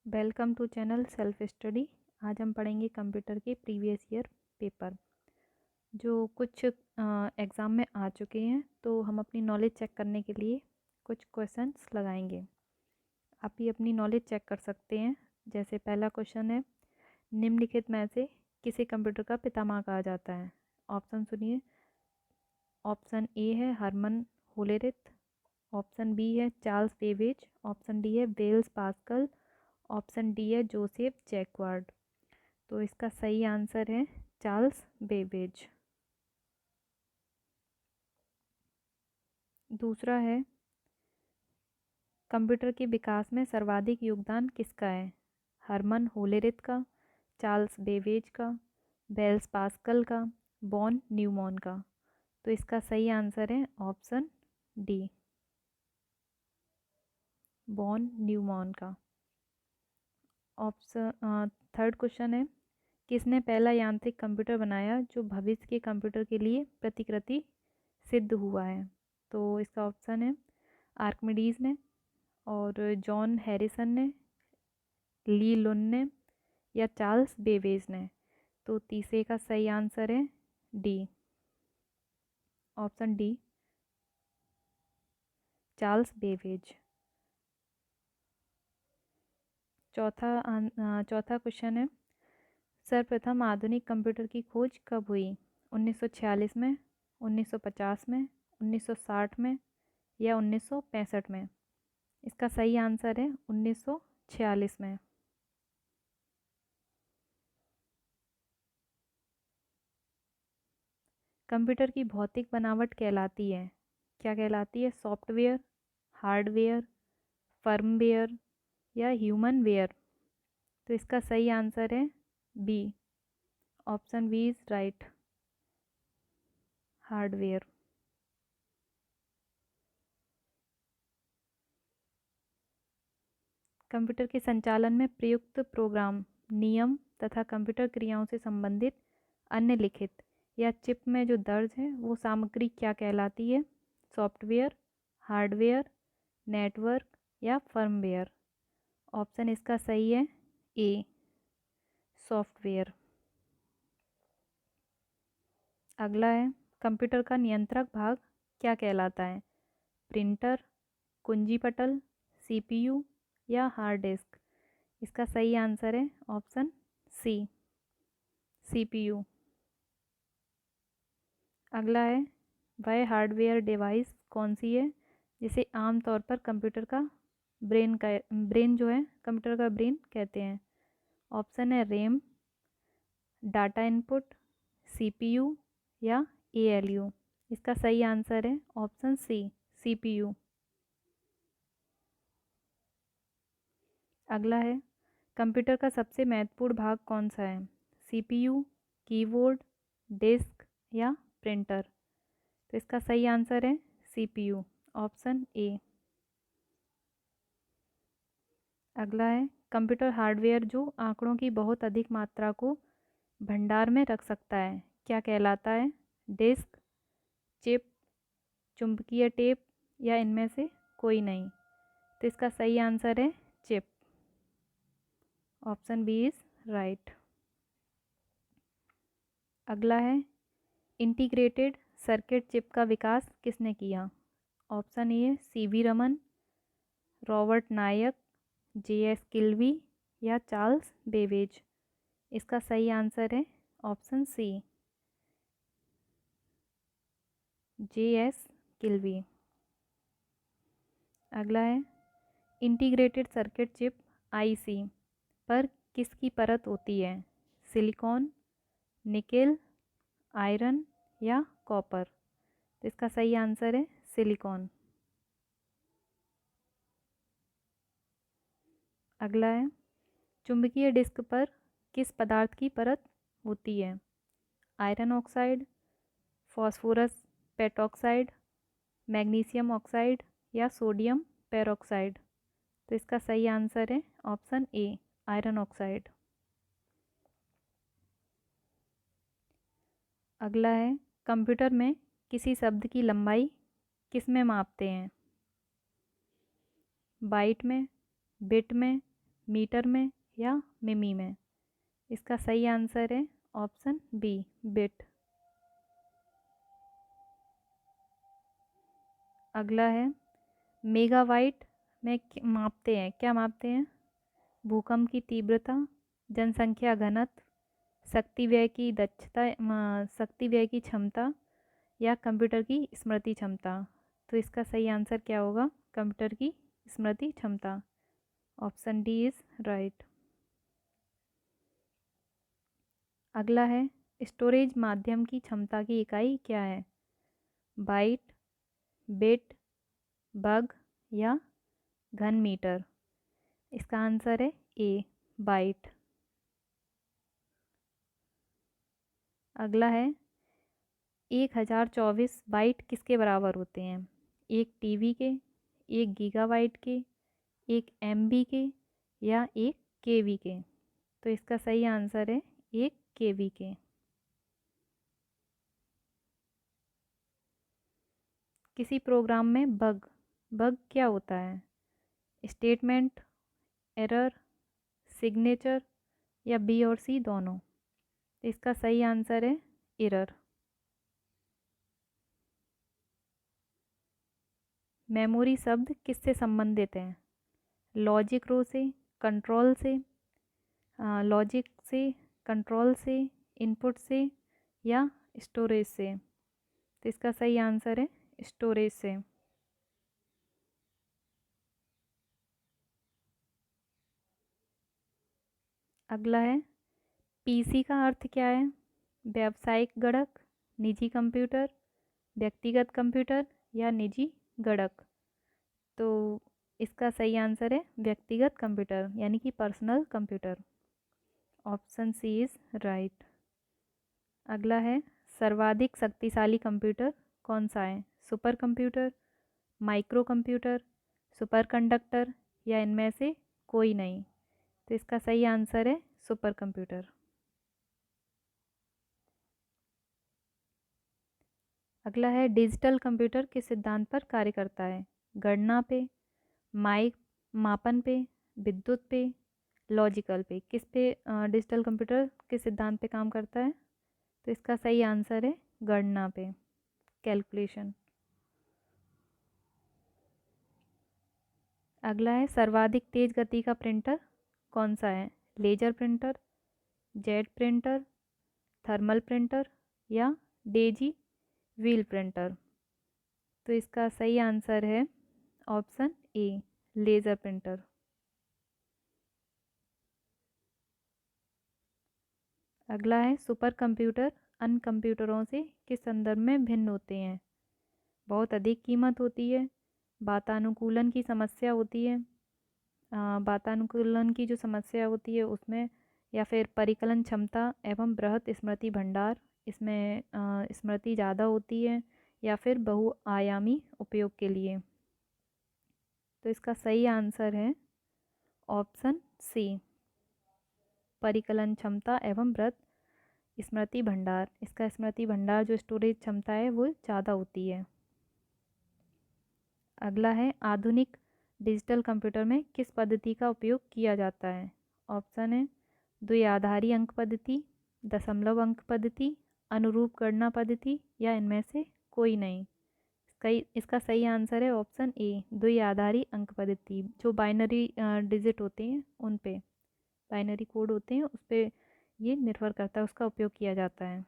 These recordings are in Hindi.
Welcome to channel self study. आज हम पढ़ेंगे कंप्यूटर के प्रीवियस ईयर पेपर जो कुछ एग्ज़ाम में आ चुके हैं। तो हम अपनी नॉलेज चेक करने के लिए कुछ क्वेश्चंस लगाएंगे। आप भी अपनी नॉलेज चेक कर सकते हैं। जैसे पहला क्वेश्चन है, निम्नलिखित में से किसे कंप्यूटर का पितामह कहा जाता है? ऑप्शन सुनिए। ऑप्शन ए है हरमन होलेरिथ, ऑप्शन बी है चार्ल्स बेबेज, ऑप्शन डी है बेल्स पास्कल, ऑप्शन डी है जोसेफ जैकवार्ड। तो इसका सही आंसर है चार्ल्स बेबेज। दूसरा है, कंप्यूटर के विकास में सर्वाधिक योगदान किसका है? हरमन होलेरिथ का, चार्ल्स बेबेज का, बेल्स पास्कल का, बॉन न्यूमॉन का। तो इसका सही आंसर है ऑप्शन डी, बॉन न्यूमॉन का। ऑप्शन थर्ड क्वेश्चन है, किसने पहला यांत्रिक कंप्यूटर बनाया जो भविष्य के कंप्यूटर के लिए प्रतिकृति सिद्ध हुआ है? तो इसका ऑप्शन है आर्किमिडीज ने, और जॉन हैरिसन ने, ली लुन ने, या चार्ल्स बेबेज ने। तो तीसरे का सही आंसर है D, option D, Charles Babbage. चौथा क्वेश्चन है, सर्वप्रथम आधुनिक कंप्यूटर की खोज कब हुई? 1946 में, 1950 में, 1960 में, या 1965 में? इसका सही आंसर है 1946 में। कंप्यूटर की भौतिक बनावट कहलाती है, क्या कहलाती है? सॉफ्टवेयर, हार्डवेयर, फर्मवेयर, या ह्यूमन वेयर? तो इसका सही आंसर है B, option B is right, hardware. Computer के संचालन में प्रयुक्त प्रोग्राम, नियम तथा कंप्यूटर क्रियाओं से संबंधित अन्य लिखित या चिप में जो दर्ज है वो सामग्री क्या कहलाती है? सॉफ्टवेयर, हार्डवेयर, नेटवर्क, या फर्मवेयर? ऑप्शन इसका सही है ए, सॉफ्टवेयर। अगला है, कंप्यूटर का नियंत्रक भाग क्या कहलाता है? प्रिंटर, कुंजी पटल, सीपीयू, या हार्ड डिस्क? इसका सही आंसर है ऑप्शन सी, सीपीयू। अगला है, वह हार्डवेयर डिवाइस कौन सी है जिसे आमतौर पर कंप्यूटर का ब्रेन जो है कंप्यूटर का ब्रेन कहते हैं? ऑप्शन है रैम, डाटा इनपुट, सीपीयू, या एएलयू? इसका सही आंसर है ऑप्शन सी, सीपीयू। अगला है, कंप्यूटर का सबसे महत्वपूर्ण भाग कौन सा है? सीपीयू, कीबोर्ड, डिस्क, या प्रिंटर? तो इसका सही आंसर है सीपीयू, ऑप्शन ए। अगला है, कंप्यूटर हार्डवेयर जो आंकड़ों की बहुत अधिक मात्रा को भंडार में रख सकता है क्या कहलाता है? डिस्क, चिप, चुंबकीय टेप, या इनमें से कोई नहीं? तो इसका सही आंसर है chip, option B is right. अगला है, इंटीग्रेटेड सर्किट चिप का विकास किसने किया? Option A C V Raman, Robert नायक, जेएस किल्वी, या चार्ल्स बेबेज? इसका सही आंसर है ऑप्शन सी, जेएस किल्वी। अगला है, इंटीग्रेटेड सर्किट चिप आईसी पर किसकी परत होती है? सिलिकॉन, निकेल, आयरन, या कॉपर? तो इसका सही आंसर है सिलिकॉन। अगला है, चुंबकीय डिस्क पर किस पदार्थ की परत होती है? Iron oxide, phosphorus pentoxide, magnesium oxide, या सोडियम पेरोक्साइड? तो इसका सही आंसर है ऑप्शन ए, आयरन ऑक्साइड। अगला है, कंप्यूटर में किसी शब्द की लंबाई किस में मापते हैं? बाइट में, बिट में, मीटर में या मिमी में? इसका सही आंसर है ऑप्शन बी, बिट। अगला है मेगावाट में मापते हैं, क्या मापते हैं? भूकंप की तीव्रता, जनसंख्या घनत्व, शक्ति व्यय की दक्षता, शक्ति व्यय की क्षमता, या कंप्यूटर की स्मृति क्षमता। तो इसका सही आंसर क्या होगा? कंप्यूटर की स्मृति क्षमता। Option D is right. अगला है स्टोरेज माध्यम की क्षमता की इकाई क्या है? बाइट, बिट, बग, या घन मीटर? इसका आंसर है ए, बाइट। अगला है 1024 बाइट किसके बराबर होते हैं? एक टीबी के, एक गीगाबाइट के, एक एमबी के, या एक केबी के? तो इसका सही आंसर है एक केबी के। किसी प्रोग्राम में बग, बग क्या होता है? स्टेटमेंट, एरर, सिग्नेचर, या बी और सी दोनों? तो इसका सही आंसर है एरर। मेमोरी शब्द किससे संबंधित है? लॉजिक रो से, कंट्रोल से, लॉजिक से, कंट्रोल से, इनपुट से, या स्टोरेज से? तो इसका सही आंसर है स्टोरेज से। अगला है पीसी का अर्थ क्या है? व्यावसायिक गणक, निजी कंप्यूटर, व्यक्तिगत कंप्यूटर, या निजी गणक? तो इसका सही आंसर है व्यक्तिगत कंप्यूटर, यानी कि personal computer. Option C is right. अगला है सर्वाधिक शक्तिशाली कंप्यूटर कौन सा है? Super computer, micro computer, super conductor, या इनमें से कोई नहीं? तो इसका सही आंसर है सुपर कंप्यूटर। अगला है डिजिटल कंप्यूटर किस सिद्धांत पर कार्य करता है? गणना पे, माइक मापन पे, विद्युत पे, लॉजिकल पे? किस पे डिजिटल कंप्यूटर किस सिद्धांत पे काम करता है? तो इसका सही आंसर है गणना पे, कैलकुलेशन। अगला है सर्वाधिक तेज गति का प्रिंटर कौन सा है? Laser printer, jet printer, thermal printer, या डेजी व्हील प्रिंटर? तो इसका सही आंसर है ऑप्शन ए, लेजर प्रिंटर। अगला है सुपर कंप्यूटर अन्य कंप्यूटरों से किस संदर्भ में भिन्न होते हैं? बहुत अधिक कीमत होती है, वातानुकूलन की समस्या होती है, वातानुकूलन की जो समस्या होती है उसमें, या फिर परिकलन क्षमता एवं बृहत स्मृति भंडार, इसमें स्मृति ज़्यादा होती है, या फिर बहुआयामी उपयोग के लिए? तो इसका सही आंसर है ऑप्शन सी, परिकलन क्षमता एवं बृहत स्मृति भंडार। इसका स्मृति भंडार जो स्टोरेज क्षमता है वो ज़्यादा होती है। अगला है आधुनिक डिजिटल कंप्यूटर में किस पद्धति का उपयोग किया जाता है? ऑप्शन है द्विआधारी अंक पद्धति, दशमलव अंक पद्धति, अनुरूप गणना पद्धति, या इनमें से कोई नहीं? इसका सही आंसर है ऑप्शन ए, द्विआधारी अंक पद्धति। जो बाइनरी डिजिट होते हैं उन पे, बाइनरी कोड होते हैं उस पर ये निर्भर करता है, उसका उपयोग किया जाता है।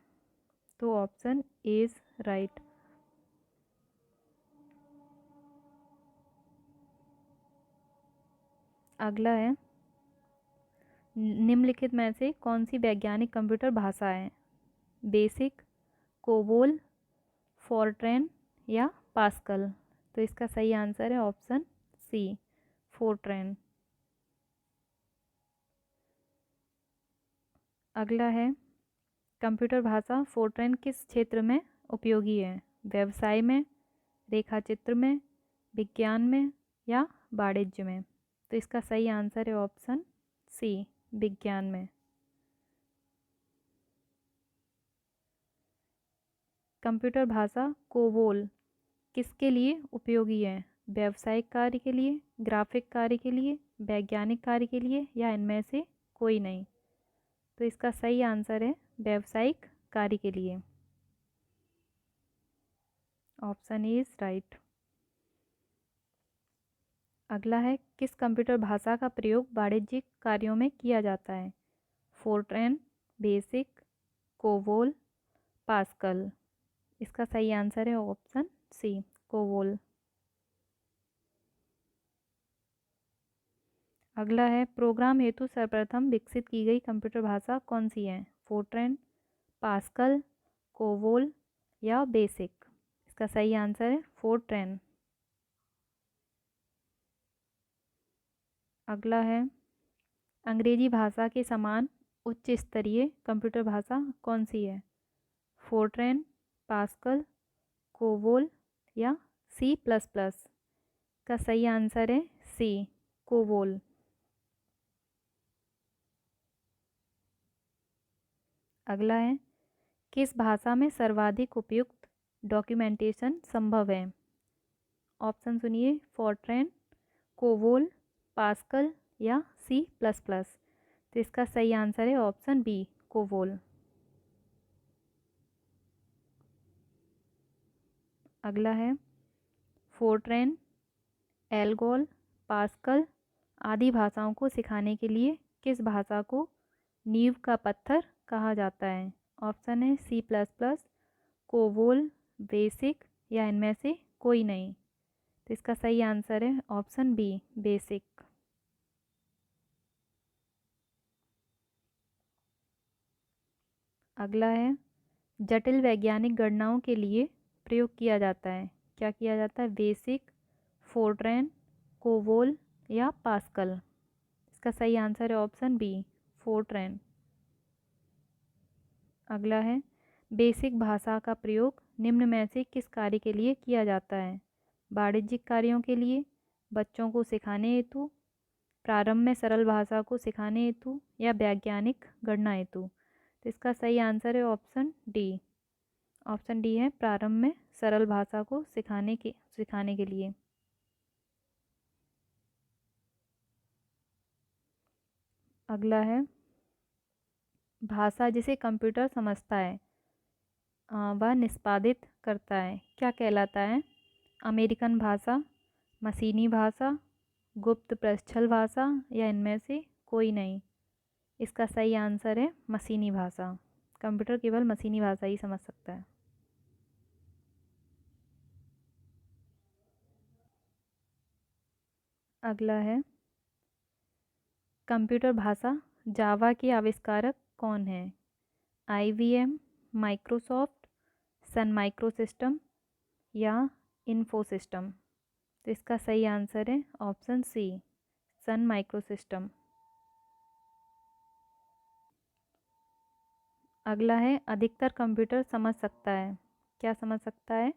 तो ऑप्शन ए इज राइट। अगला है निम्नलिखित में से कौन सी वैज्ञानिक कंप्यूटर भाषा है? बेसिक, कोबोल, फोर्ट्रैन, या पास्कल? तो इसका सही आंसर है ऑप्शन सी, फोर्ट्रैन। अगला है कंप्यूटर भाषा फोर्ट्रैन किस क्षेत्र में उपयोगी है? व्यवसाय में, रेखाचित्र में, विज्ञान में, या वाणिज्य में? तो इसका सही आंसर है ऑप्शन सी, विज्ञान में। कंप्यूटर भाषा कोबोल किसके लिए उपयोगी है? व्यावसायिक कार्य के लिए, ग्राफिक कार्य के लिए, वैज्ञानिक कार्य के लिए या इनमें से कोई नहीं। तो इसका सही आंसर है व्यावसायिक कार्य के लिए। Option A is right. अगला है, किस कंप्यूटर भाषा का प्रयोग वाणिज्यिक कार्यों में किया जाता है? Fortran, basic, COBOL, pascal. इसका सही आंसर है ऑप्शन सी, कोबोल। अगला है, प्रोग्राम हेतु सर्वप्रथम विकसित की गई कंप्यूटर भाषा कौन सी है? फोर्ट्रैन, पास्कल, कोबोल या बेसिक। इसका सही आंसर है फोर्ट्रैन। अगला है, अंग्रेजी भाषा के समान उच्च स्तरीय कंप्यूटर भाषा कौन सी है? फोर्ट्रैन, पास्कल, कोबोल या सी प्लस प्लस। का सही आंसर है सी, कोबोल। अगला है, किस भाषा में सर्वाधिक उपयुक्त डॉक्यूमेंटेशन संभव है? ऑप्शन सुनिए, फोर्ट्रैन, कोबोल, पास्कल या सी प्लस प्लस। तो इसका सही आंसर है ऑप्शन बी, कोबोल। अगला है, फोर्ट्रैन, एल्गोल, पास्कल आदि भाषाओं को सिखाने के लिए किस भाषा को नींव का पत्थर कहा जाता है? ऑप्शन है C plus plus, COBOL, BASIC या इनमें से कोई नहीं। तो इसका सही आंसर है ऑप्शन बी, बेसिक। अगला है, जटिल वैज्ञानिक गणनाओं के लिए प्रयोग किया जाता है, क्या किया जाता है? बेसिक, फोर्ट्रैन, कोबोल या पास्कल। इसका सही आंसर है ऑप्शन बी, फोर्ट्रैन। अगला है, बेसिक भाषा का प्रयोग निम्न में से किस कार्य के लिए किया जाता है? वाणिज्यिक कार्यों के लिए, बच्चों को सिखाने हेतु, प्रारंभ में सरल भाषा को सिखाने हेतु या वैज्ञानिक गणना हेतु। तो इसका सही आंसर है ऑप्शन डी। ऑप्शन डी है प्रारंभ में सरल भाषा को सिखाने के लिए। अगला है, भाषा जिसे कंप्यूटर समझता है वह निष्पादित करता है, क्या कहलाता है? अमेरिकन भाषा, मशीनी भाषा, गुप्त प्रच्छल भाषा या इनमें से कोई नहीं। इसका सही आंसर है मशीनी भाषा। कंप्यूटर केवल मशीनी भाषा ही समझ सकता है। अगला है, कंप्यूटर भाषा जावा के आविष्कारक कौन है? IBM, Microsoft, Sun micro system या इन्फोसिस्टम। तो इसका सही आंसर है ऑप्शन सी, सन माइक्रो सिस्टम। अगला है, अधिकतर कंप्यूटर समझ सकता है, क्या समझ सकता है?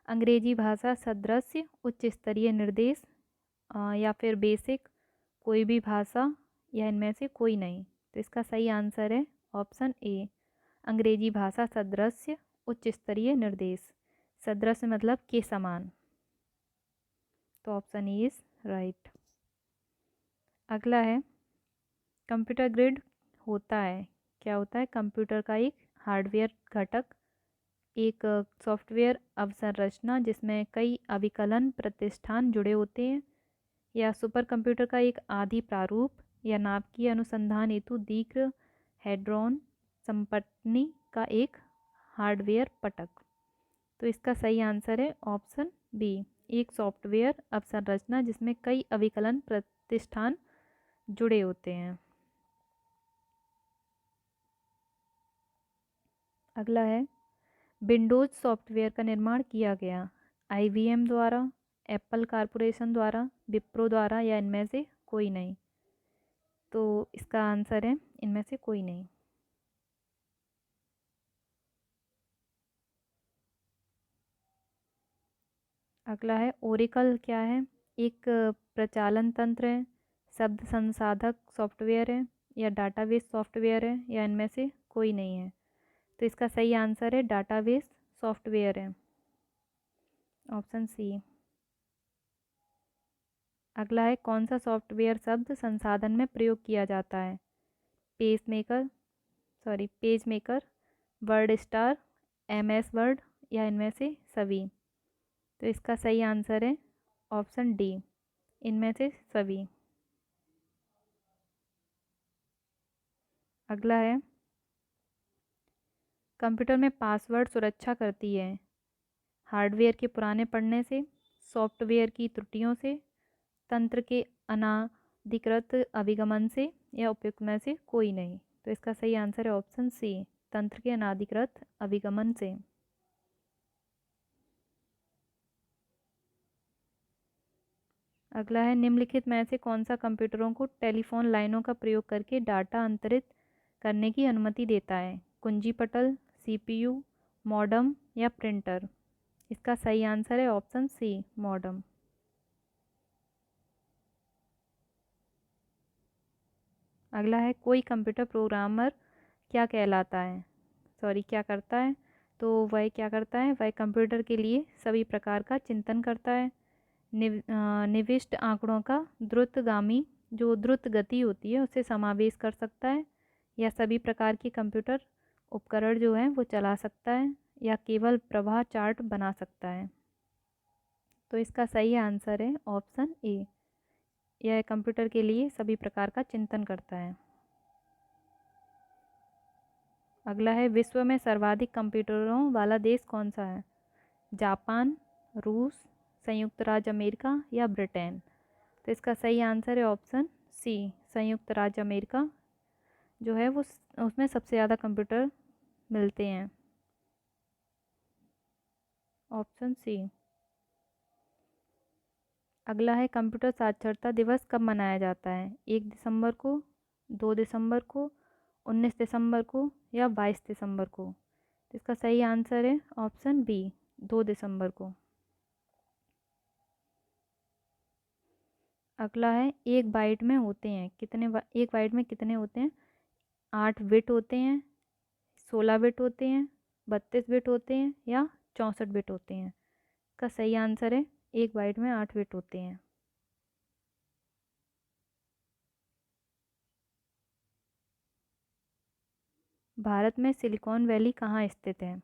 अंग्रेजी भाषा सदृश उच्च स्तरीय निर्देश या फिर बेसिक, कोई भी भाषा या इनमें से कोई नहीं। तो इसका सही आंसर है ऑप्शन ए, अंग्रेजी भाषा सदृश उच्च स्तरीय निर्देश। सदृश मतलब के समान। तो ऑप्शन ए इज राइट। अगला है, कंप्यूटर ग्रिड होता है, क्या होता है? कंप्यूटर का एक हार्डवेयर घटक, एक सॉफ्टवेयर अवसंरचना जिसमें कई अभिकलन प्रतिष्ठान जुड़े होते हैं, या सुपर कंप्यूटर का एक आदि प्रारूप, या नाभिकीय अनुसंधान हेतु दीर्घ हेड्रॉन संपत्ति का एक हार्डवेयर पटक। तो इसका सही आंसर है ऑप्शन बी, एक सॉफ्टवेयर अवसंरचना जिसमें कई अभिकलन प्रतिष्ठान जुड़े होते हैं। अगला है, विंडोज सॉफ्टवेयर का निर्माण किया गया आईबीएम द्वारा, एप्पल कारपोरेशन द्वारा, विप्रो द्वारा या इनमें से कोई नहीं। तो इसका आंसर है इनमें से कोई नहीं। अगला है, ओरेकल क्या है? एक प्रचालन तंत्र है, शब्द संसाधक सॉफ्टवेयर है, या डाटाबेस सॉफ्टवेयर है, या इनमें से कोई नहीं है। तो इसका सही आंसर है डाटाबेस सॉफ्टवेयर है, ऑप्शन सी। अगला है कौन सा सॉफ्टवेयर शब्द संसाधन में प्रयोग किया जाता है? Page maker, word star, MS word या इनमें से सभी? तो इसका सही आंसर है ऑप्शन डी, इनमें से सभी। अगला है कंप्यूटर में पासवर्ड सुरक्षा करती है हार्डवेयर के पुराने पढ़ने से, सॉफ्टवेयर की त्रुटियों से, तंत्र के अनाधिकृत अभिगमन से या उपयुक्त में से कोई नहीं। तो इसका सही आंसर है ऑप्शन सी, तंत्र के अनाधिकृत अभिगमन से। अगला है निम्नलिखित में से कौन सा कंप्यूटरों को टेलीफोन लाइनों का प्रयोग करके डाटा अंतरित करने की अनुमति देता है? कुंजी पटल, CPU, मॉडम या प्रिंटर? इसका सही आंसर है ऑप्शन सी, मॉडम। अगला है कोई कंप्यूटर प्रोग्रामर क्या कहलाता है? क्या करता है? तो वह क्या करता है, वह कंप्यूटर के लिए सभी प्रकार का चिंतन करता है, निविष्ट आंकड़ों का द्रुतगामी जो द्रुत गति होती है उसे समावेश कर सकता है, या सभी प्रकार की कंप्यूटर उपकरण जो है वो चला सकता है, या केवल प्रवाह चार्ट बना सकता है। तो इसका सही आंसर है ऑप्शन ए, यह कंप्यूटर के लिए सभी प्रकार का चिंतन करता है। अगला है विश्व में सर्वाधिक कंप्यूटरों वाला देश कौन सा है? जापान, रूस, संयुक्त राज्य अमेरिका या ब्रिटेन? तो इसका सही आंसर है ऑप्शन सी, संयुक्त राज्य अमेरिका जो है वो उसमें सबसे ज़्यादा कंप्यूटर मिलते हैं, ऑप्शन सी। अगला है कंप्यूटर साक्षरता दिवस कब मनाया जाता है? 1 दिसंबर को, 2 दिसंबर को, 19 दिसंबर को या 22 दिसंबर को? तो इसका सही आंसर है ऑप्शन बी, 2 दिसंबर को। अगला है एक बाइट में होते हैं कितने, एक बाइट में कितने होते हैं? 8 बिट होते हैं, 16 बिट होते हैं, 32 बिट होते हैं या 64 बिट होते हैं? का सही आंसर है एक बाइट में 8 बिट होते हैं। भारत में सिलिकॉन वैली कहाँ स्थित है?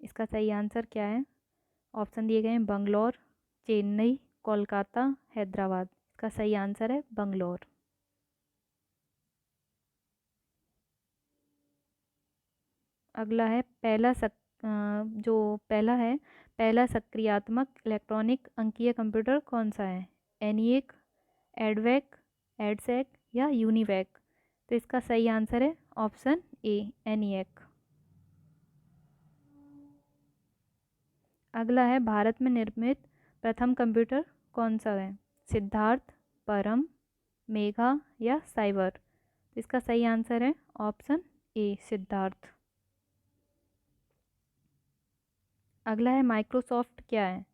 इसका सही आंसर क्या है? ऑप्शन दिए गए हैं बंगलौर, चेन्नई, कोलकाता, हैदराबाद। इसका सही आंसर है बंगलौर। अगला है पहला सक्रियात्मक इलेक्ट्रॉनिक अंकीय कंप्यूटर कौन सा है? एनिएक, एडवेक, एडसेक या यूनिवैक? तो इसका सही आंसर है ऑप्शन ए, एनिएक। अगला है भारत में निर्मित प्रथम कंप्यूटर कौन सा है? सिद्धार्थ, परम, मेघा या साइबर? इसका सही आंसर है ऑप्शन ए, सिद्धार्थ। अगला है माइक्रोसॉफ्ट क्या है?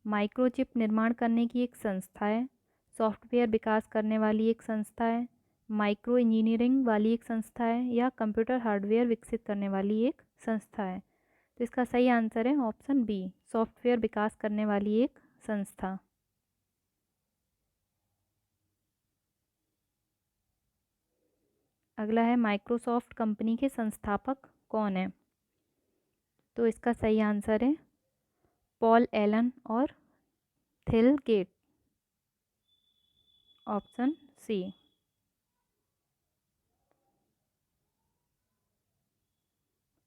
माइक्रोचिप निर्माण करने की एक संस्था है, सॉफ्टवेयर विकास करने वाली एक संस्था है, माइक्रो इंजीनियरिंग वाली एक संस्था है या कंप्यूटर हार्डवेयर विकसित करने वाली एक संस्था है? तो इसका सही आंसर है ऑप्शन बी, सॉफ्टवेयर विकास करने वाली एक संस्था। अगला है माइक्रोसॉफ्ट कंपनी के संस्थापक कौन है? तो इसका सही आंसर है पॉल एलन और थिल गेट, ऑप्शन सी।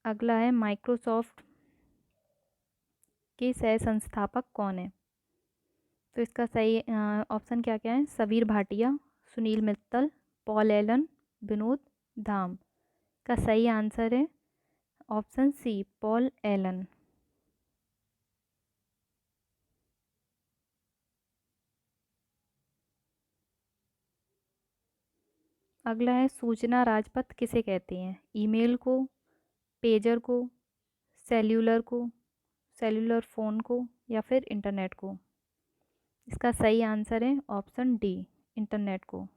अगला है माइक्रोसॉफ्ट के सह संस्थापक कौन है? तो इसका सही ऑप्शन क्या क्या है? सबीर भाटिया, सुनील मित्तल, पॉल एलन, विनोद धाम? का सही आंसर है ऑप्शन सी, पॉल एलन। अगला है सूचना राजपथ किसे कहते हैं? ईमेल को, पेजर को, सेल्यूलर को, सेल्यूलर फ़ोन को या फिर इंटरनेट को? इसका सही आंसर है ऑप्शन डी, इंटरनेट को।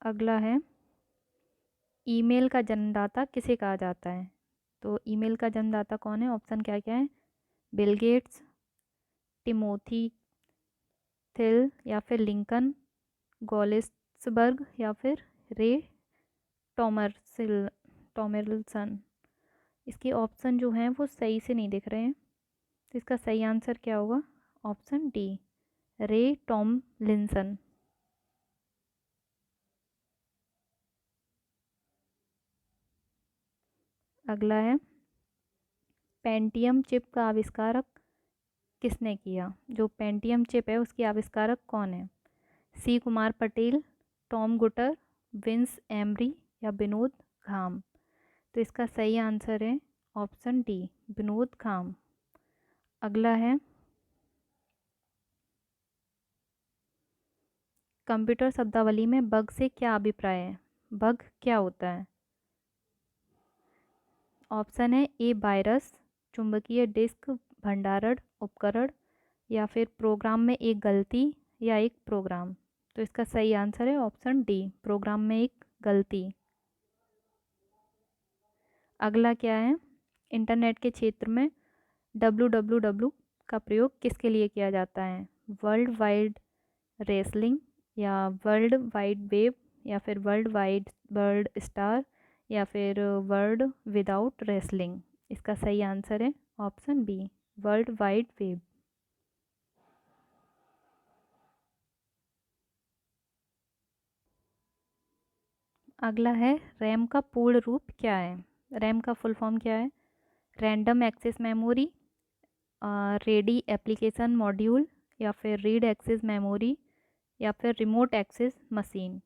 अगला है ईमेल का जन्मदाता किसे कहा जाता है? तो ईमेल का जन्मदाता कौन है? ऑप्शन क्या क्या है? बिल गेट्स, टिमोथी थिल या फिर लिंकन, गॉलिस्बर्ग या फिर रे टॉमरसिल टॉमरसन। इसके ऑप्शन जो हैं वो सही से नहीं दिख रहे हैं, तो इसका सही आंसर क्या होगा? ऑप्शन डी, रे टॉमलिंसन। अगला है, पेंटियम चिप का आविष्कारक किसने किया? जो पेंटियम चिप है उसकी आविष्कारक कौन है? C Kumar Patel, Tom Gutter, Vince Emery या विनोद खाम। तो इसका सही आंसर है ऑप्शन डी, विनोद खाम। अगला है, कंप्यूटर शब्दावली में बग से क्या अभिप्राय है? बग क्या होता है? ऑप्शन है ए वायरस, चुंबकीय डिस्क भंडारण उपकरण, या फिर प्रोग्राम में एक गलती या एक प्रोग्राम। तो इसका सही आंसर है ऑप्शन डी, प्रोग्राम में एक गलती। अगला क्या है, इंटरनेट के क्षेत्र में www का प्रयोग किसके लिए किया जाता है? वर्ल्ड वाइड रेसलिंग, या वर्ल्ड वाइड वेब, या फिर वर्ल्ड वाइड वर्ल्ड स्टार, या फिर वर्ल्ड विदाउट रेसलिंग। इसका सही आंसर है option B, world wide web. अगला है, रैम का पूर्ण रूप क्या है? रैम का फुल फॉर्म क्या है? Random access memory, ready application module, या फिर रीड एक्सेस मेमोरी, या फिर रिमोट एक्सेस मशीन।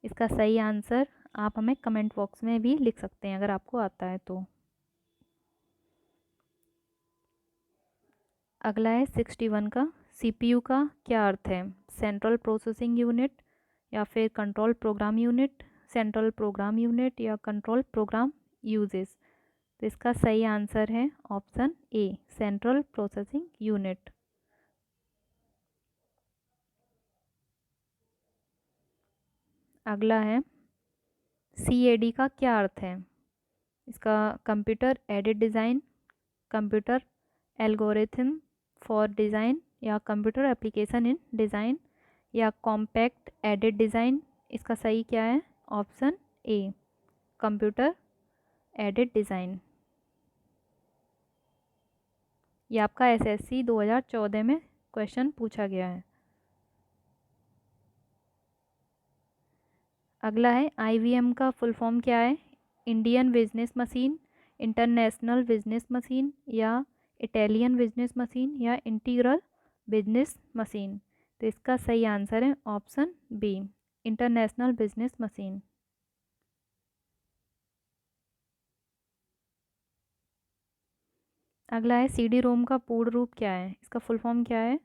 इसका सही आंसर आप हमें कमेंट बॉक्स में भी लिख सकते हैं अगर आपको आता है तो। अगला है 61 का, सीपीयू का क्या अर्थ है? सेंट्रल प्रोसेसिंग यूनिट, या फिर control program unit, central program unit, या कंट्रोल प्रोग्राम यूजेस। तो इसका सही आंसर है option A, central processing unit. अगला है, सीएडी का क्या अर्थ है? इसका computer aided design, computer algorithm for design, या कंप्यूटर एप्लीकेशन इन डिज़ाइन, या कॉम्पैक्ट एडेड डिज़ाइन। इसका सही क्या है? Option A, computer aided design. ये आपका एसएससी 2014 में क्वेश्चन पूछा गया है। अगला है, आईवीएम का फुल फॉर्म क्या है? Indian business machine, international business machine, या इटालियन बिजनेस मशीन, या इंटीग्रल बिजनेस मशीन। तो इसका सही आंसर है option B, international business machine. अगला है, सीडी रोम का पूर्ण रूप क्या है? इसका फुल फॉर्म क्या है?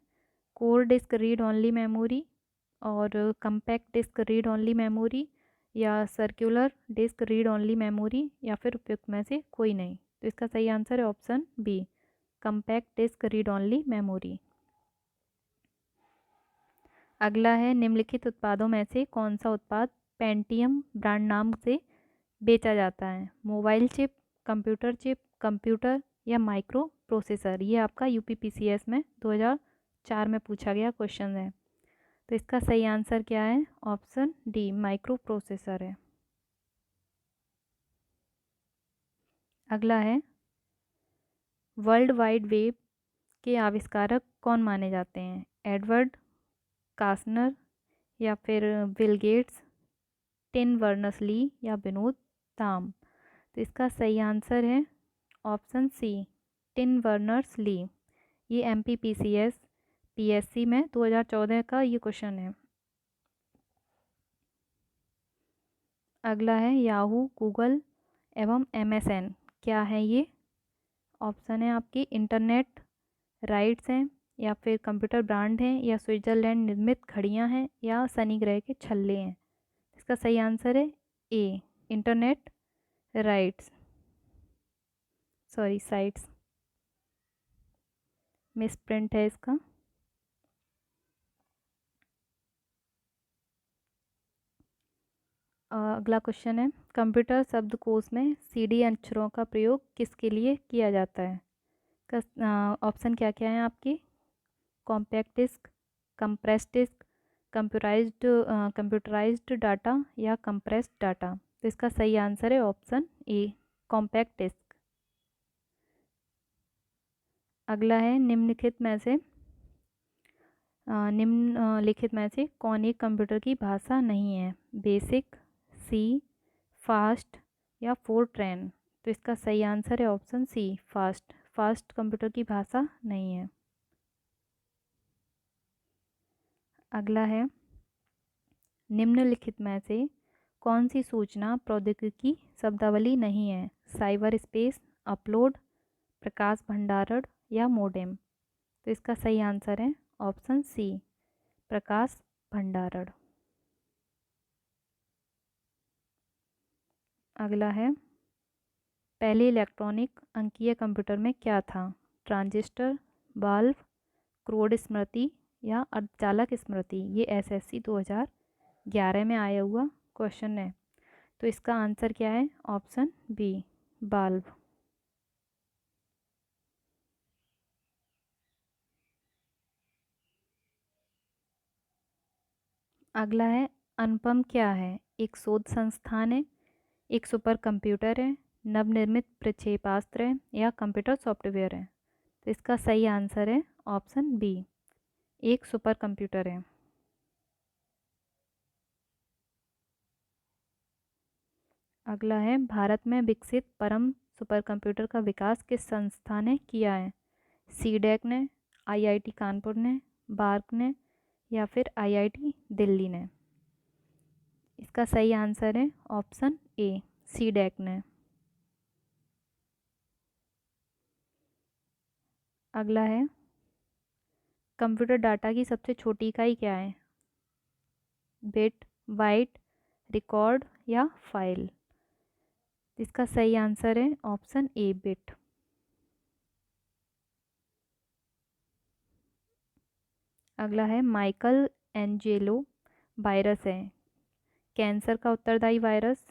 Core disc read only memory, और compact disc read only memory, या circular disc read only memory, या फिर उपयुक्त में से कोई नहीं। तो इसका सही आंसर है option B, compact disc read only memory. अगला है, निम्नलिखित उत्पादों में से कौन सा उत्पाद पेंटियम ब्रांड नाम से बेचा जाता है? Mobile chip, computer chip, computer, या माइक्रो प्रोसेसर। ये आपका यूपीपीसीएस में 2004 में पूछा गया क्वेश्चन है। तो इसका सही आंसर क्या है? ऑप्शन डी, माइक्रो प्रोसेसर है। अगला है, वर्ल्ड वाइड वेब के आविष्कारक कौन माने जाते हैं? एडवर्ड कास्नर, या फिर Bill Gates, Tim Berners Lee, या विनोद ताम। तो इसका सही आंसर है option C, Tim Berners Lee. ये एमपीपीसीएस पीएससी में 2014 का ये क्वेश्चन है। अगला है, याहू, गूगल एवं एमएसएन क्या है ये? ऑप्शन है आपकी, इंटरनेट राइट्स हैं, या फिर कंप्यूटर ब्रांड हैं, या स्विट्जरलैंड निर्मित घड़ियां हैं, या शनि ग्रह के छल्ले हैं। इसका सही आंसर है A, internet rights, sorry sites, misprint है इसका। अगला क्वेश्चन है, कंप्यूटर शब्दकोश में सीडी अक्षरों का प्रयोग किसके लिए किया जाता है? ऑप्शन क्या क्या है आपकी? Compact disc, compress disc, computerised data या कंप्रेस्ड डाटा। तो इसका सही आंसर है ऑप्शन ए, कॉम्पैक्ट डिस्क। अगला है निम्नलिखित में से कौन एक कंप्यूटर की भाषा नहीं है? बेसिक, सी, फास्ट या फोरट्रैन। तो इसका सही आंसर है option C, fast. Fast computer की भाषा नहीं है। अगला है निम्नलिखित में से कौन सी सूचना प्रौद्योगिकी शब्दावली नहीं है? साइबर स्पेस, अपलोड, प्रकाश भंडारण या मोडेम। तो इसका सही आंसर है ऑप्शन सी, प्रकाश भंडारण। अगला है पहले इलेक्ट्रॉनिक अंकीय कंप्यूटर में क्या था? ट्रांजिस्टर, बाल्ब, क्रोड स्मृति या अर्धचालक स्मृति। ये एसएससी 2011 में आया हुआ क्वेश्चन है। तो इसका आंसर क्या है? Option B, bulb. अगला है अनुपम क्या है? एक शोध संस्थान है, एक सुपर कंप्यूटर है, नवनिर्मित प्रक्षेपास्त्र है या कंप्यूटर सॉफ्टवेयर है। तो इसका सही आंसर है ऑप्शन बी, एक सुपर कंप्यूटर है। अगला है भारत में विकसित परम सुपर कंप्यूटर का विकास किस संस्था ने किया है? सीडेक ने, आईआईटी कानपुर ने, बार्क ने या फिर आईआईटी दिल्ली ने। इसका सही आंसर है ऑप्शन ए, सीडेक ने। अगला है कंप्यूटर डाटा की सबसे छोटी इकाई क्या है? बिट, बाइट, रिकॉर्ड या फाइल। इसका सही आंसर है ऑप्शन ए, बिट। अगला है माइकल एंजेलो वायरस है, कैंसर का उत्तरदायी वायरस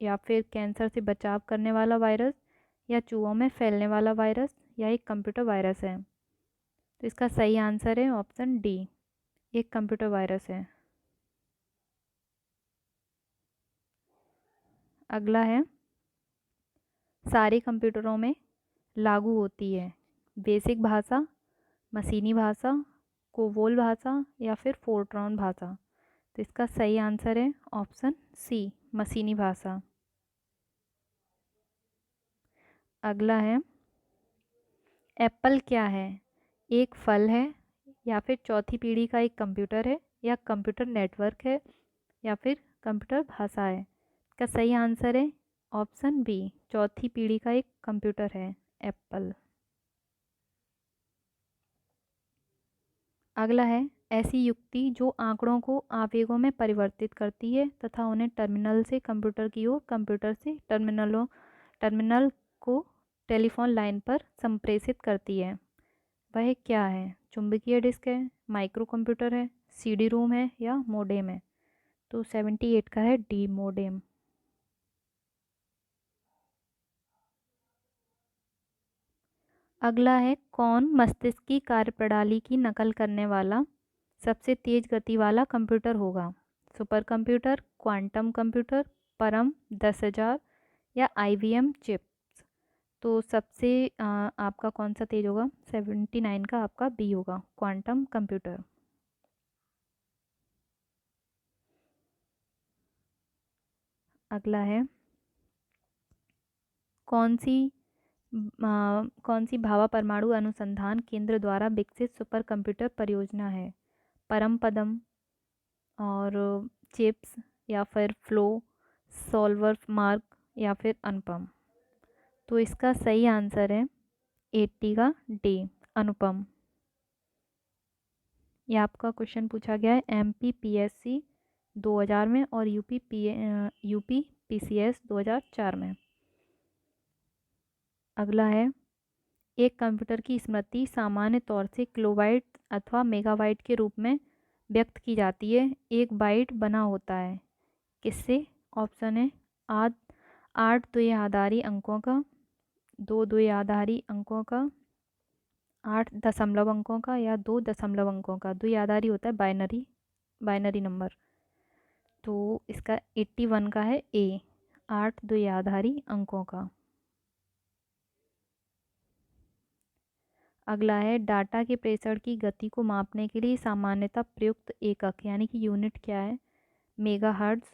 या फिर कैंसर से बचाव करने वाला वायरस या चूहों में फैलने वाला वायरस या एक कंप्यूटर वायरस है। तो इसका सही आंसर है ऑप्शन डी, एक कंप्यूटर वायरस है। अगला है सारे कंप्यूटरों में लागू होती है, बेसिक भाषा, मशीनी भाषा, कोबोल भाषा या फिर फोर्ट्रॉन भाषा। तो इसका सही आंसर है ऑप्शन सी, मशीनी भाषा। अगला है एप्पल क्या है? एक फल है या फिर चौथी पीढ़ी का एक कंप्यूटर है या कंप्यूटर नेटवर्क है या फिर कंप्यूटर भाषा है। इसका सही आंसर है ऑप्शन बी, चौथी पीढ़ी का एक कंप्यूटर है एप्पल। अगला है ऐसी युक्ति जो आंकड़ों को आवेगों में परिवर्तित करती है तथा उन्हें टर्मिनल से कंप्यूटर की ओर, कंप्यूटर से टर्मिनल को टेलीफोन लाइन पर संप्रेषित करती है। वह क्या है? चुंबकीय डिस्क है, माइक्रो कंप्यूटर है, सीडी रोम है या मोडेम है। तो 78 का है डी, मोडेम। अगला है कौन मस्तिष्क की कार्यप्रणाली की नकल करने वाला सबसे तेज गति वाला कंप्यूटर होगा? सुपर कंप्यूटर, क्वांटम कंप्यूटर, परम 10,000 या आईबीएम चिप्स। तो सबसे आपका कौन सा तेज होगा? 79 का आपका बी होगा, क्वांटम कंप्यूटर। अगला है कौन सी कौन सी भाभा परमाणु अनुसंधान केंद्र द्वारा विकसित सुपर कंप्यूटर परियोजना है? परम पदम और चिप्स या फिर फ्लो सॉल्वर मार्क या फिर अनुपम। तो इसका सही आंसर है 80 का डी, अनुपम। ये आपका क्वेश्चन पूछा गया है MPPSC 2000 में और यूपी PCS 2004 में। अगला है एक कंप्यूटर की स्मृति सामान्य तौर से किलोबाइट अथवा मेगाबाइट के रूप में व्यक्त की जाती है। एक बाइट बना होता है किससे? ऑप्शन है 8 द्विआधारी अंकों का, 2 द्विआधारी अंकों का, 8 दशमलव अंकों का या 2 दशमलव अंकों का, द्विआधारी होता है, बाइनरी नंबर। तो इसका 81 का है ए, 8 द्विआधारी अंकों का। अगला है डाटा के प्रेषण की गति को मापने के लिए सामान्यतः प्रयुक्त एकक यानी कि यूनिट क्या है? मेगाहर्ट्ज,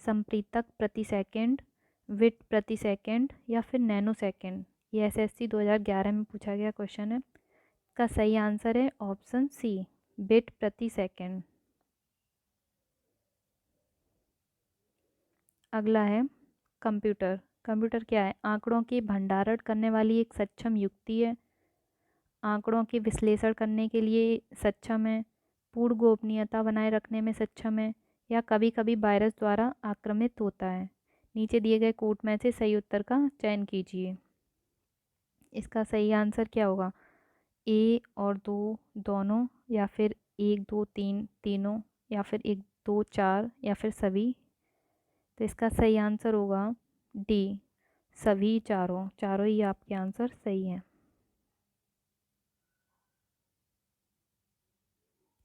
संप्रेरक प्रति सेकंड, बिट प्रति सेकंड या फिर नैनो सेकंड। ये एसएससी 2011 में पूछा गया क्वेश्चन है। इसका सही आंसर है ऑप्शन सी, बिट प्रति सेकंड। अगला है कंप्यूटर। कंप्यूटर क्या है? आंकड़ों के भंडारण करने वाली एक सक्षम युक्ति है, आंकड़ों के विश्लेषण करने के लिए सक्षम है, पूर्ण गोपनीयता बनाए रखने में सक्षम है, या कभी कभी वायरस द्वारा आक्रमित होता है। नीचे दिए गए कोट में से सही उत्तर का चयन कीजिए। इसका सही आंसर क्या होगा? ए और दो दोनों, या फिर 1 2 3 तीनों, या फिर 1 2 4, या फिर सभी। तो इसका सही आंसर होगा डी, सभी चारों। चारों ही आपके आंसर सही हैं।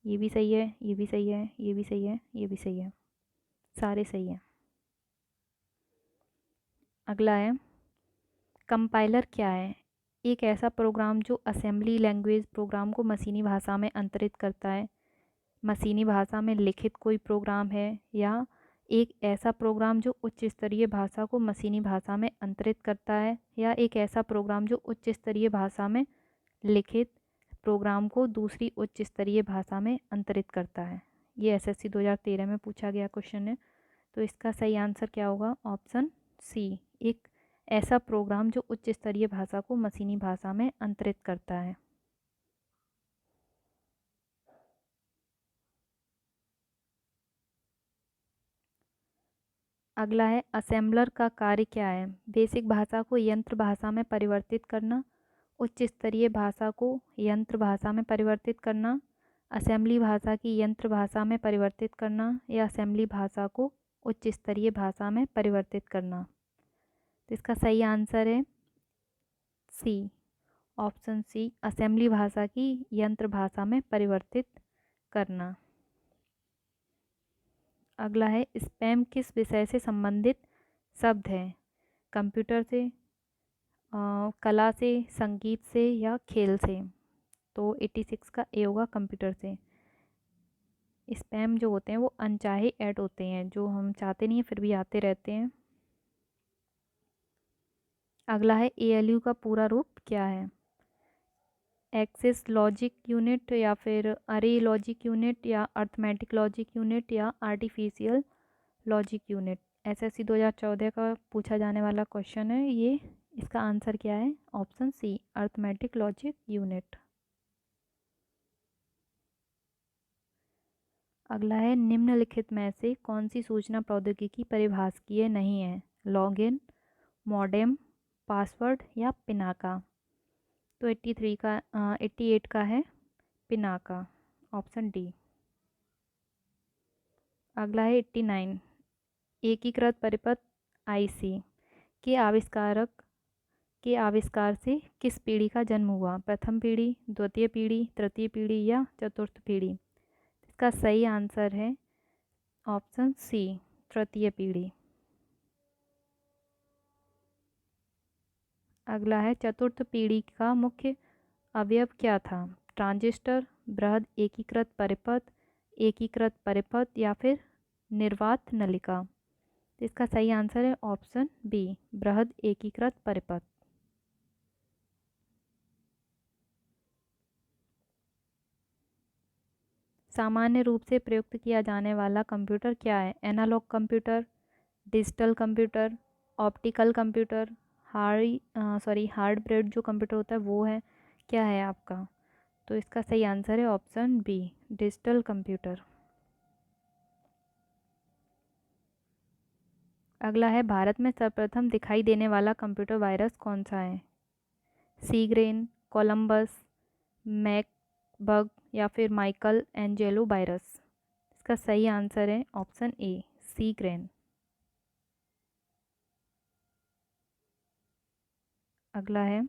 ये भी सही है, ये भी सही है, ये भी सही है, ये भी सही है, सारे सही हैं। अगला है कंपाइलर क्या है? एक ऐसा प्रोग्राम जो असेंबली लैंग्वेज प्रोग्राम को मशीनी भाषा में अंतरित करता है। मशीनी भाषा में लिखित कोई प्रोग्राम है, या एक ऐसा प्रोग्राम जो उच्च स्तरीय भाषा को मशीनी भाषा में अंतरित करता है, या एक ऐसा प्रोग्राम जो उच्च स्तरीय भाषा में लिखित प्रोग्राम को दूसरी उच्च स्तरीय भाषा में अंतरित करता है। ये एसएससी 2013 में पूछा गया क्वेश्चन है। तो इसका सही आंसर क्या होगा? ऑप्शन सी, एक ऐसा प्रोग्राम जो उच्च स्तरीय भाषा को मशीनी भाषा में अंतरित करता है। अगला है असेंबलर का कार्य क्या है? बेसिक भाषा को यंत्र भाषा में परिवर्तित करना, उच्च स्तरीय भाषा को यंत्र भाषा में परिवर्तित करना, असेंबली भाषा की यंत्र भाषा में परिवर्तित करना, या असेंबली भाषा को उच्च स्तरीय भाषा में परिवर्तित करना। तो इसका सही आंसर है सी, ऑप्शन सी, असेंबली भाषा की यंत्र भाषा में परिवर्तित करना। अगला है स्पैम किस विषय से संबंधित शब्द है? कंप्यूटर से, कला से, संगीत से, या खेल से। तो 86 का ए होगा, कंप्यूटर से। स्पैम जो होते हैं वो अनचाहे ऐड होते हैं, जो हम चाहते नहीं हैं फिर भी आते रहते हैं। अगला है एएलयू का पूरा रूप क्या है? एक्सेस लॉजिक यूनिट, या फिर अरे लॉजिक यूनिट, या अर्थमेटिक लॉजिक यूनिट, या आर्टिफिशियल लॉजिक यूनिट। एसएससी 2014 का पूछा जाने वाला क्वेश्चन है ये। इसका आंसर क्या है? Option C, arithmetic logic unit. अगला है निम्नलिखित में से कौन सी सूचना प्रौद्योगिकी परिभाषीय नहीं है? लॉगिन, मॉडेम, पासवर्ड, या पिनाका। तो 88 का है पिनाका, ऑप्शन डी। अगला है 89, एकीकृत परिपथ आईसी के आविष्कार से किस पीढ़ी का जन्म हुआ? प्रथम पीढ़ी, द्वितीय पीढ़ी, तृतीय पीढ़ी, या चतुर्थ पीढ़ी। इसका सही आंसर है ऑप्शन सी, तृतीय पीढ़ी। अगला है चतुर्थ पीढ़ी का मुख्य अवयव क्या था? ट्रांजिस्टर, बृहद एकीकृत परिपथ, या फिर निर्वात नलिका। इसका सही आंसर है ऑप्शन बी, बृहद एकीकृत परिपथ। सामान्य रूप से प्रयुक्त किया जाने वाला कंप्यूटर क्या है? Analogue computer, digital computer, optical computer, hybrid जो कंप्यूटर होता है वो है, क्या है आपका? तो इसका सही आंसर है ऑप्शन बी, डिजिटल कंप्यूटर। अगला है भारत में सर्वप्रथम दिखाई देने वाला कंप्यूटर वायरस कौन सा है? सीग्रेन, कोलंबस, मैकबग, या फिर माइकल एंजेलो वायरस। इसका सही आंसर है ऑप्शन ए, सीग्रेन। अगला है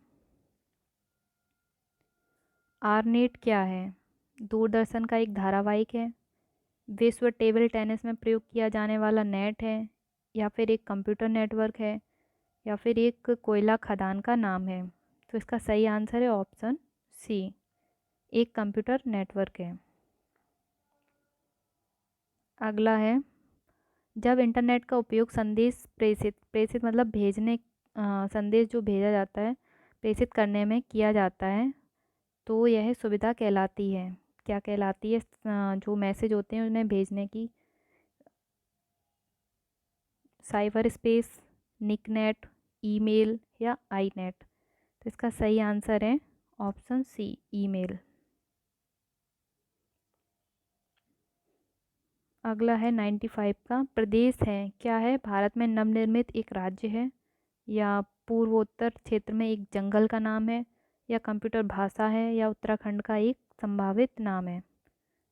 आरनेट क्या है? दूरदर्शन का एक धारावाहिक है, विश्व टेबल टेनिस में प्रयोग किया जाने वाला नेट है, या फिर एक कंप्यूटर नेटवर्क है, या फिर एक कोयला खदान का नाम है। तो इसका सही आंसर है ऑप्शन सी, एक कंप्यूटर नेटवर्क है। अगला है, जब इंटरनेट का उपयोग संदेश प्रेषित प्रेषित मतलब भेजने संदेश जो भेजा जाता है प्रेषित करने में किया जाता है, तो यह सुविधा कहलाती है, क्या कहलाती है? जो मैसेज होते हैं उन्हें भेजने की, साइबर स्पेस, निकनेट, ईमेल या आईनेट। तो इसका सही आंसर है ऑप्शन सी, ईमेल। अगला है 95 का, प्रदेश है क्या है? भारत में नवनिर्मित एक राज्य है, या पूर्वोत्तर क्षेत्र में एक जंगल का नाम है, या कंप्यूटर भाषा है, या उत्तराखंड का एक संभावित नाम है।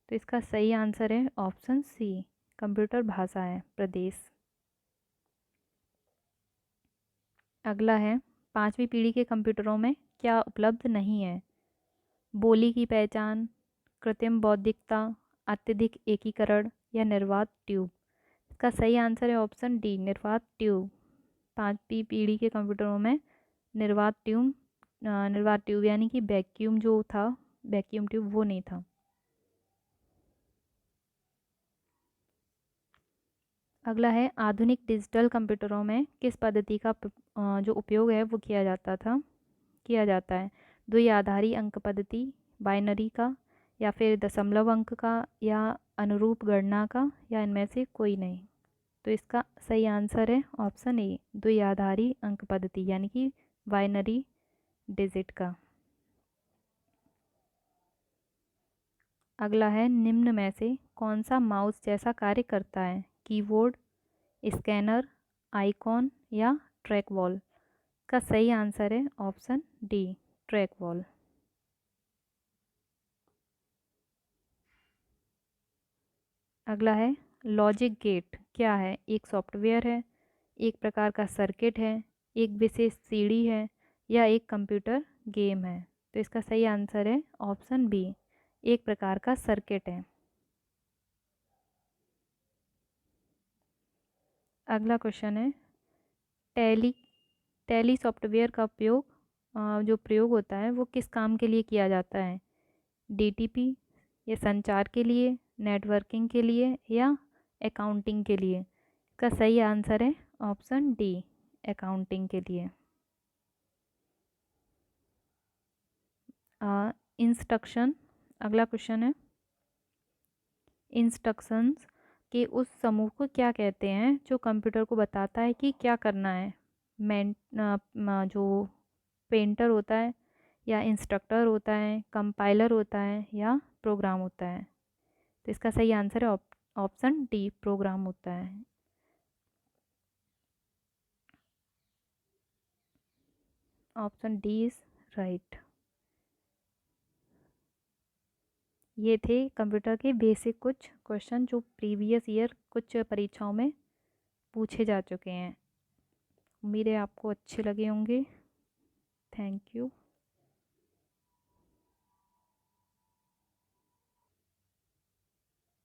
तो इसका सही आंसर है ऑप्शन सी, कंप्यूटर भाषा है प्रदेश। अगला है, 5वीं पीढ़ी के कंप्यूटरों में क्या उपलब्ध नहीं है? बोली की पहचान, कृत्रिम बौद्धिकता, अत्यधिक एकीकरण या निर्वात ट्यूब। इसका सही आंसर है ऑप्शन डी, निर्वात ट्यूब। 5वीं पीढ़ी के कंप्यूटरों में निर्वात ट्यूब यानी कि वैक्यूम जो था, वैक्यूम ट्यूब वो नहीं था। अगला है, आधुनिक डिजिटल कंप्यूटरों में किस पद्धति का जो उपयोग है वो किया जाता है? द्विआधारी अंक पद्धति, बाइनरी का, या फिर दशमलव अंक का, या अनुरूप गणना का, या इनमें से कोई नहीं। तो इसका सही आंसर है ऑप्शन ए, द्विआधारी अंक पद्धति यानी कि बाइनरी डिजिट का। अगला है, निम्न में से कौन सा माउस जैसा कार्य करता है? कीबोर्ड, स्कैनर, आइकॉन या ट्रैक बॉल। का सही आंसर है ऑप्शन डी, ट्रैक बॉल। अगला है, लॉजिक गेट क्या है? एक सॉफ्टवेयर है, एक प्रकार का सर्किट है, एक विशेष सीढ़ी है, या एक कंप्यूटर गेम है। तो इसका सही आंसर है ऑप्शन बी, एक प्रकार का सर्किट है। अगला क्वेश्चन है, टैली टैली सॉफ्टवेयर का उपयोग जो प्रयोग होता है वो किस काम के लिए किया जाता है? डीटीपी, या संचार के लिए, नेटवर्किंग के लिए, या अकाउंटिंग के लिए। इसका सही आंसर है ऑप्शन डी, अकाउंटिंग के लिए। इंस्ट्रक्शन, अगला क्वेश्चन है, इंस्ट्रक्शंस के उस समूह को क्या कहते हैं जो कंप्यूटर को बताता है कि क्या करना है? जो पेंटर होता है, या इंस्ट्रक्टर होता है, कंपाइलर होता है, या प्रोग्राम होता है। तो इसका सही आंसर है ऑप्शन डी, प्रोग्राम होता है। Option D is right. ये थे कंप्यूटर के बेसिक कुछ क्वेश्चन जो प्रीवियस ईयर कुछ परीक्षाओं में पूछे जा चुके हैं। उम्मीद है आपको अच्छे लगे होंगे। Thank you.